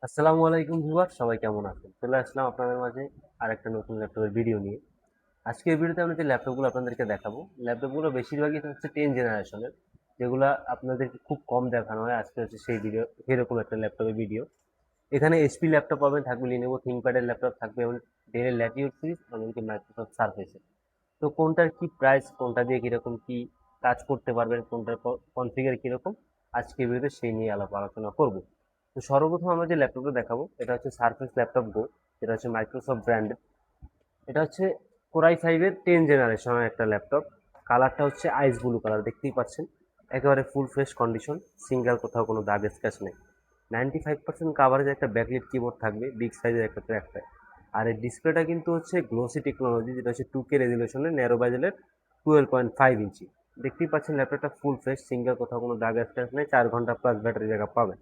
আসসালামু আলাইকুম ভিউয়ার, সবাই কেমন আছেন? চলে আসলাম আপনাদের মাঝে আরেকটা নতুন ল্যাপটপের ভিডিও নিয়ে। আজকের ভিডিওতে আমি যে ল্যাপটপগুলো আপনাদেরকে দেখাবো, ল্যাপটপগুলো বেশিরভাগই হচ্ছে 10 জেনারেশনের, যেগুলো আপনাদেরকে খুব কম দেখানো হয়। আজকে হচ্ছে সেই ভিডিও, সেরকম একটা ল্যাপটপের ভিডিও। এখানে এইচপি ল্যাপটপ পাবেন, থাকবে লিনোভো থিংকপ্যাডের ল্যাপটপ থাকবে, এবং ডেলের ল্যাটিটিউড সিরিজ, এমনকি মাইক্রোসফট সারফেসের। তো কোনটার কি প্রাইস, কোনটা দিয়ে কিরকম কি কাজ করতে পারবেন, কোনটার কনফিগার কিরকম, আজকে ভিডিওতে সেই নিয়ে আলোচনা করব। তো সর্বপ্রথম আমরা যে ল্যাপটপটা দেখাবো, এটা হচ্ছে সারফেস ল্যাপটপ গো, যেটা হচ্ছে মাইক্রোসফট ব্র্যান্ডের। এটা হচ্ছে কোরাই ফাইভের 10 জেনারেশনের একটা ল্যাপটপ। কালারটা হচ্ছে আইস ব্লু কালার, দেখতেই পাচ্ছেন। একেবারে ফুল ফ্রেশ কন্ডিশন, সিঙ্গেল কোথাও কোনো দাগ স্ক্র্যাচ নেই। 95% কাভারেজ একটা ব্যাকলিট কিবোর্ড থাকবে, বিগ সাইজের একটা ট্র্যাকপ্যাড। আর এর ডিসপ্লেটা কিন্তু হচ্ছে গ্লোসি টেকনোলজি, যেটা হচ্ছে 2K রেজুলেশনের, ন্যারো বেজেলের, 12.5 ইঞ্চি। দেখতেই পাচ্ছেন ল্যাপটপটা ফুল ফ্রেশ, সিঙ্গেল কোথাও কোনো দাগ স্ক্র্যাচ নেই, 4 ঘন্টা প্লাস ব্যাটারি ব্যাকআপ পাবেন।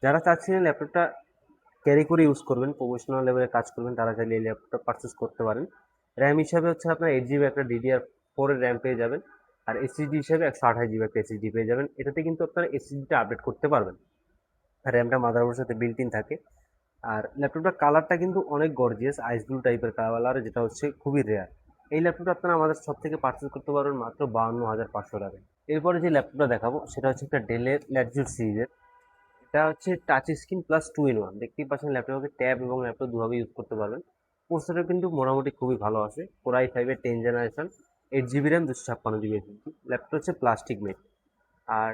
যারা চাচ্ছিলেন ল্যাপটপটা ক্যারি করে ইউজ করবেন, প্রফেশনাল লেভেলে কাজ করবেন, তারা চাইলে এই ল্যাপটপ পারচেস করতে পারেন। র্যাম হিসাবে হচ্ছে আপনার 8 জিবি একটা DDR4 এর র্যাম পেয়ে যাবেন। আর এসএসডি হিসাবে 128 জিবি একটা এসএসডি পেয়ে যাবেন। এটাতে কিন্তু আপনারা এসএসডিটা আপডেট করতে পারবেন। আর র্যামটা মাদারবোর্ডের সাথে বিল্ট ইন থাকে। আর ল্যাপটপটার কালারটা কিন্তু অনেক গর্জিয়াস, আইস ব্লু টাইপের কালার, যেটা হচ্ছে খুবই রেয়ার। এই ল্যাপটপটা আপনারা আমাদের সব থেকে পারচেস করতে পারবেন মাত্র 52,500 টাকায়। এরপরে যে ল্যাপটপটা দেখাবো, সেটা হচ্ছে একটা ডেলের ল্যাটিটিউড সিরিজের। এটা হচ্ছে টাচ স্ক্রিন প্লাস 2 in 1, দেখতেই পাচ্ছেন। ল্যাপটপে ট্যাব এবং ল্যাপটপ দুভাবে ইউজ করতে পারবেন। প্রসেসর কিন্তু মোটামুটি খুবই ভালো আছে, কোরাই ফাইভের 10 generation, 8 GB RAM, 256 GB SSD. Laptop হচ্ছে প্লাস্টিক মেড। আর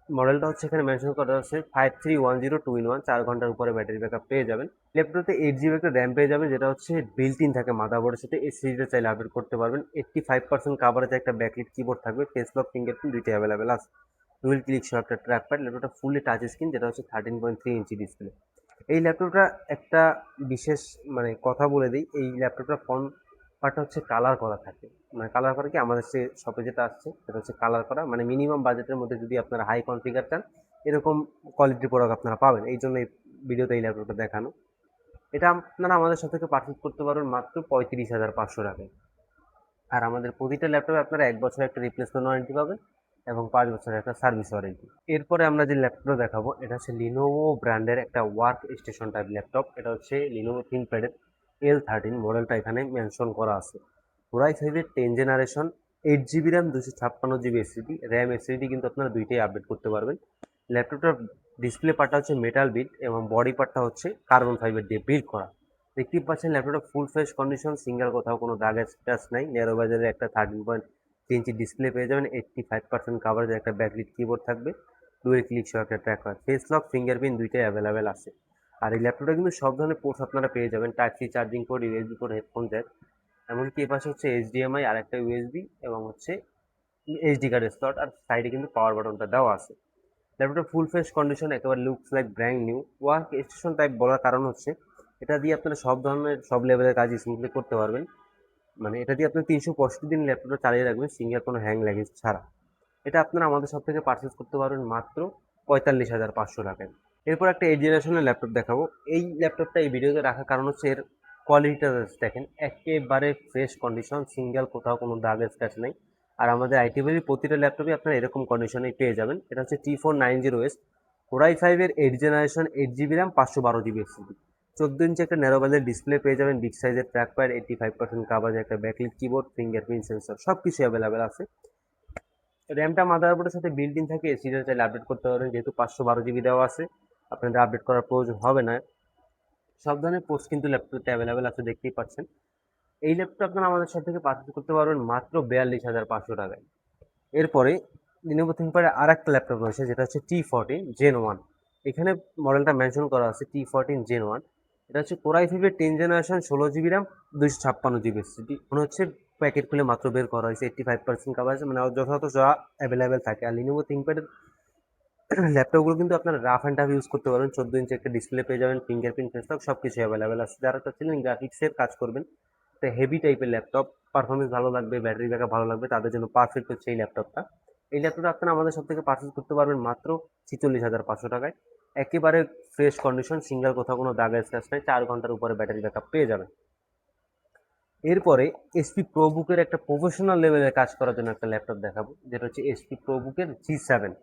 মডেলটা হচ্ছে এখানে মেনশন করা হচ্ছে 5310 2 in 1, 4 ঘন্টার উপরে ব্যাটারি ব্যাকআপ পেয়ে যাবেন। ল্যাপটপে 8 জিবি একটা র্যাম পেয়ে যাবেন, যেটা হচ্ছে বিল্ট ইন থাকে মাদারবোর্ডের সাথে। এই সিরিজটা চাইলে আপডেট করতে পারবেন। 85% কাভারেজ একটা ব্যাকলিট কিবোর্ড থাকবে, ফেস লক ফিঙ্গারপ্রিন্ট দুইটা অ্যাভেলেবেল আছে। ডুয়েল ক্লিক সহ একটা ট্র্যাকপ্যাড। ল্যাপটপটা ফুললি টাচ স্ক্রিন, যেটা হচ্ছে 13.3 ইঞ্চি ডিসপ্লে। এই ল্যাপটপটা একটা বিশেষ মানে কথা বলে দিই, এই ল্যাপটপটা ফ্রন্ট পার্টটা হচ্ছে কালার করা থাকে। মানে কালার করা কি, আমাদের সে শপে যেটা আসছে সেটা হচ্ছে কালার করা। মানে মিনিমাম বাজেটের মধ্যে যদি আপনারা হাই কনফিগার চান, এরকম কোয়ালিটির প্রোডাক্ট আপনারা পাবেন। এই জন্য এই ভিডিওতে এই ল্যাপটপটা দেখানো। এটা আপনারা আমাদের সাথে থেকে পারচেজ করতে পারবেন মাত্র 35,500 টাকায়। আর আমাদের প্রতিটা ল্যাপটপে আপনারা 1 বছর একটা রিপ্লেসমেন্ট ওয়ারেন্টি পাবেন, এবং 5 বছরের একটা সার্ভিস ওয়ারেন্টি। এরপরে আমরা যে ল্যাপটপটা দেখাবো, এটা হচ্ছে লিনোভো ব্র্যান্ডের একটা ওয়ার্ক স্টেশন টাইপ ল্যাপটপ। এটা হচ্ছে লিনোভো থিংকপ্যাডের L13 মডেলটা এখানে মেনশন করা আছে। কোরাই ফাইভের 10 generation, 8 GB RAM, 256 GB SSD. RAM SSD কিন্তু আপনারা দুইটাই আপডেট করতে পারবেন। ল্যাপটপটার ডিসপ্লে পার্টটা হচ্ছে মেটাল বিল্ড, এবং বডি পার্টটা হচ্ছে কার্বন ফাইবার দিয়ে বিল্ড করা। দেখতেই পাচ্ছেন ল্যাপটপটা ফুল ফ্রেশ কন্ডিশন, সিঙ্গেল কোথাও কোনো দাগ স্ক্র্যাচ নাই। ন্যারো বাজারের একটা 13.3 ইঞ্চি ডিসপ্লে পেয়ে যাবেন। 85% কাভারেজ একটা ব্যাকলিট কিবোর্ড থাকবে, ডুয়েল ক্লিক সহ একটা ট্র্যাকার, ফেস লক ফিঙ্গারপ্রিন্ট দুইটাই অ্যাভেলেবেল আছে। আর এই ল্যাপটপটা কিন্তু সব ধরনের পোর্টস আপনারা পেয়ে যাবেন, type C charging port, USB port, headphone jack. এমনকি এপাশে হচ্ছে এইচডিএমআই আর একটা ইউএসবি, এবং হচ্ছে এইচডি কার্ডের স্লট। আর সাইডে কিন্তু পাওয়ার বাটনটা দেওয়া আছে। ল্যাপটপটা ফুল ফ্রেশ কন্ডিশন, একেবারে looks like brand new. Work station type বলার কারণ হচ্ছে এটা দিয়ে আপনারা সব ধরনের সব লেভেলের কাজ স্মুথলি করতে পারবেন। মানে এটা দিয়ে আপনি 365 দিন ল্যাপটপটা চালিয়ে রাখবেন, সিঙ্গেল কোনো হ্যাং ল্যাগেজ ছাড়া। এটা আপনারা আমাদের সব থেকে পারচেস করতে পারবেন মাত্র 45,500 টাকায়। এরপর একটা 8 জেনারেশনের ল্যাপটপ দেখাবো। এই ল্যাপটপটা এই ভিডিওতে রাখার কারণ হচ্ছে এর কোয়ালিটিটা দেখেন, একেবারে ফ্রেশ কন্ডিশন, সিঙ্গেল কোথাও কোনো দাগ স্ক্র্যাচ নেই। আর আমাদের আইটিভির প্রতিটা ল্যাপটপে আপনারা এরকম কন্ডিশনেই পেয়ে যাবেন। এটা হচ্ছে T490S, কোরাই ফাইভের 8 generation, 8 GB RAM, 512 GB SSD. 14 ইঞ্চি একটা ন্যারো বেজের ডিসপ্লে পেয়ে যাবেন, বিগ সাইজের ট্র্যাকপ্যাড, 85% কাভারেজ একটা ব্যাকলিট কিবোর্ড, ফিঙ্গারপ্রিন্ট সেন্সর, সব কিছু অ্যাভেলেবেল আছে। র্যামটা মাদারবোর্ডের সাথে বিল্ট ইন থাকে, সিরিয়াল চাইলে আপডেট করতে পারবেন। যেহেতু 512 জিবি দেওয়া আছে, আপনাদের আপডেট করার প্রয়োজন হবে না। সব ধরনের পোর্টস কিন্তু ল্যাপটপে অ্যাভেলেবেল আছে, দেখতেই পাচ্ছেন। এই ল্যাপটপ আপনারা আমাদের সাথে থেকে পারচেজ করতে পারবেন মাত্র 42,500 টাকায়। এরপরে লিনোভো থিংকপ্যাডের আর একটা ল্যাপটপ রয়েছে, যেটা হচ্ছে T14 Gen 1। এখানে মডেলটা মেনশন করা আছে T14 Gen 1। এটা হচ্ছে কোরাই ফাইভের 10 generation, 16 GB RAM, 256 GB SSD. মনে হচ্ছে প্যাকেট খুলে মাত্র বের করা হয়েছে। 85% কাভারেজ, মানে যথাযথ যা অ্যাভেলেবেল থাকে। আর লিনোভো থিংকপ্যাডের ল্যাপটপগুলো কিন্তু আপনারা রাফ অ্যান্ড টাফ ইউজ করতে পারবেন। 14 ইঞ্চি একটা ডিসপ্লে পেয়ে যাবেন, ফিঙ্গারপ্রিন্ট ফেসলক সব কিছু অ্যাভেলেবেল আছে। যারা চাচ্ছিলেন গ্রাফিক্সের কাজ করবেন, তো হেভি টাইপের ল্যাপটপ, পারফরমেন্স ভালো লাগবে, ব্যাটারি ব্যাকআপ ভালো লাগবে, তাদের জন্য পারফেক্ট হচ্ছে এই ল্যাপটপটা। এই ল্যাপটপটা আপনারা আমাদের সব থেকে পারচেস করতে পারবেন মাত্র 46,500 টাকায়। একেবারে ফ্রেশ কন্ডিশন, সিঙ্গেল কোথাও কোনো দাগ স্ক্র্যাচ নেই, 4 ঘন্টার উপরে ব্যাটারি ব্যাকআপ পেয়ে যাবেন। এরপরে এসপি প্রোবুকের একটা প্রফেশনাল লেভেলের কাজ করার জন্য একটা ল্যাপটপ দেখাবো, যেটা হচ্ছে এসপি প্রোবুকের G7।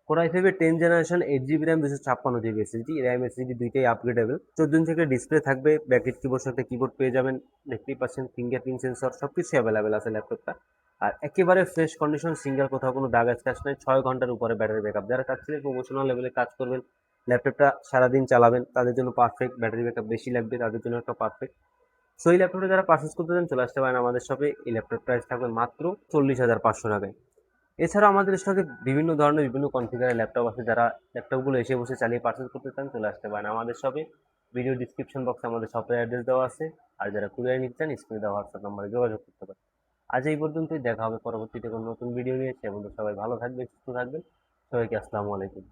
কোর i5 এর 10 generation 8 GB RAM 256 GB SSD, RAM SSD দুইটাই আপগ্রেডেবল। 14 ইঞ্চি ডিসপ্লে থাকবে, ব্যাকেট কিবোর্ড সাথে কিবোর্ড পেয়ে যাবেন, দেখতেই পাচ্ছেন ফিঙ্গারপ্রিন্ট সেন্সর সবকিছু অ্যাভেলেবেল আছে ল্যাপটপটা। আর একেবারে ফ্রেশ কন্ডিশন, সিঙ্গেল, কোথাও কোনো দাগ স্ক্র্যাচ নেই, 6 ঘন্টার উপরে ব্যাটারি ব্যাকআপ। যারা চাচ্ছিলেন প্রমোশনাল লেভেলে কাজ করবেন, ল্যাপটপটা সারাদিন চালাবেন, তাদের জন্য পারফেক্ট। ব্যাটারি ব্যাকআপ বেশি লাগবে তাদের জন্য একটা পারফেক্ট। সো এই ল্যাপটপটা যারা পারচেস করতে চান চলে আসতে পারেন আমাদের শপে। এই ল্যাপটপ প্রাইস থাকবে মাত্র 40,500 টাকায়। এছাড়াও আমাদের স্টকে বিভিন্ন ধরনের বিভিন্ন কনফিগারের ল্যাপটপ আছে। যারা ল্যাপটপগুলো এসে বসে চালিয়ে পারচেস করতে চান চলে আসতে পারেন আমাদের শপে। ভিডিও ডিসক্রিপশন বক্সে আমাদের শপের অ্যাড্রেস দেওয়া আছে। আর যারা কুরিয়ার নিতে চান স্ক্রিনে দেওয়া হোয়াটসঅ্যাপ নাম্বারে যোগাযোগ করতে পারেন। আজ এই পর্যন্তই, দেখা হবে পরবর্তীতে কোনো নতুন ভিডিও নিয়ে। সে বন্ধু সবাই ভালো থাকবেন, সুস্থ থাকবেন। সবাইকে আসসালামু আলাইকুম।